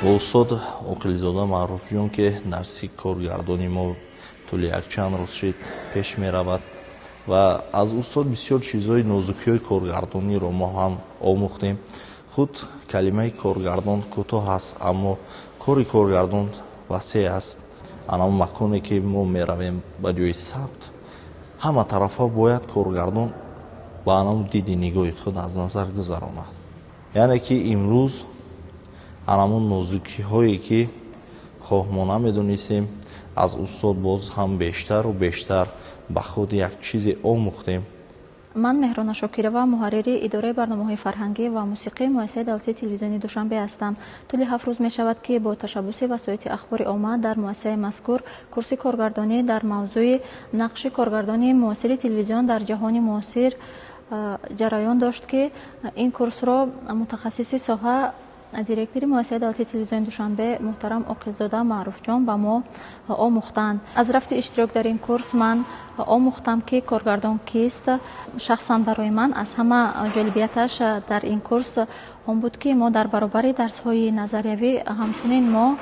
با استاد عقیلی‌زاده معروفجون که درسی کارگردانی ما طول یک چند روز شد پیش می رود و از استاد بسیار چیزهای نازکی‌های کارگردانی رو ما هم آموختیم. خود کلمه کارگردان کوتاه است اما کاری کارگردان وسیع است. آن مکانی که ما می رویم به جای ثبت همه طرف‌ها باید کارگردان با آن دید نگاه خود از نظر گذراند. یعنی که امروز آن نازکی هایی که خواه ما نمیدونستیم از استاد باز هم بیشتر و بیشتر به خود یک چیز آموختیم. من مهرانا شاکرова محرری اداره برنامه‌های فرهنگی و موسیقی مؤسسه دولتی تلویزیونی دوشنبه هستم. طول 7 روز می شود که با تشبث وسایط اخبار عامه در مؤسسه مذکور کورس کارگردانی در موضوع نقش کارگردانی معاصر تلویزیون در جهان معاصر جریان داشت که این کورس را متخصص ساحه دیرکتوری مؤسسه دولتی تلویزیون دوشنبه محترم عقیلی‌زاده معروفجان به ما آموختند. از رفت اشتراک در این کورس من آموختم که کارگردان کیست. شخصا برای من از همه جالبیتش در این کورس آن بود که ما در برابر درس‌های نظریوی همچنین ما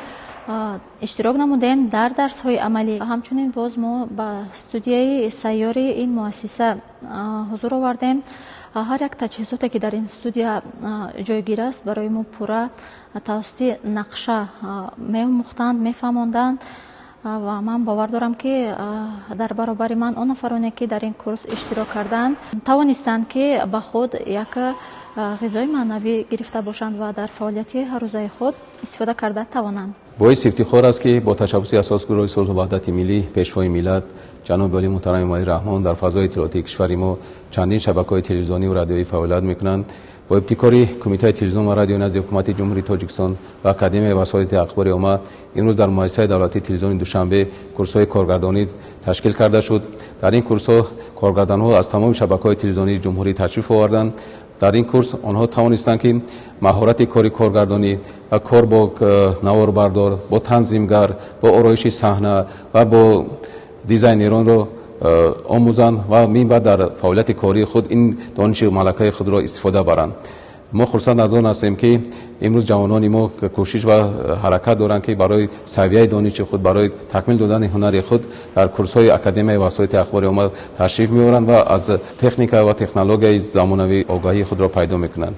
اشتراک نمودیم در درس‌های عملی. همچنین باز ما به استودیوی سیاری این مؤسسه حضور آوردیم. هر یک تجهیزاتی که در این استودیو جایگیر است برای ما پورا توسط نقشه می آموختند، می فهماندند و من باور دارم که در برابر من آن نفرانی که در این کورس اشتراک کردند توانستند که به خود یک غذای معنوی گرفته باشند و در فعالیت هر روزه خود استفاده کرده توانند. باعث افتخار است که با تشبث اساسگرای صلح و وحدت ملی پیشوای ملت جناب علی محترم امامی رحمان در فضای اطلاعاتی کشور ما چندین شبکه‌های تلویزیونی و رادیویی فعالیت می‌کنند. با ابتکار کمیته تلویزیون و رادیو نزد حکومت جمهوری تاجیکستان و اکادمی وسایط اخبار عامه امروز در مؤسسه دولتی تلویزیون دوشنبه کورس‌های کارگردانی تشکیل کرده شد. در این کورس‌ها کارگردان‌ها از تمام شبکه‌های تلویزیونی جمهوری تشریف آوردند. در این کورس آنها توانستند که مهارت کاری کارگردانی و کار با نواربردار، با تنظیمگر، با آرایش صحنه و با دیزاینران را آموزند و من بعد در فعالیت کاری خود این دانش و ملکه خود را استفاده برند. ما خرسند از آن هستیم که امروز جوانان ما کوشش و حرکت دارند که برای سویه دانش خود، برای تکمیل دادن هنر خود در کورس‌های اکادمی وسایط اخبار عامه تشریف می‌آورند و از تکنیک و تکنولوژی زمانوی آگاهی خود را پیدا می‌کنند.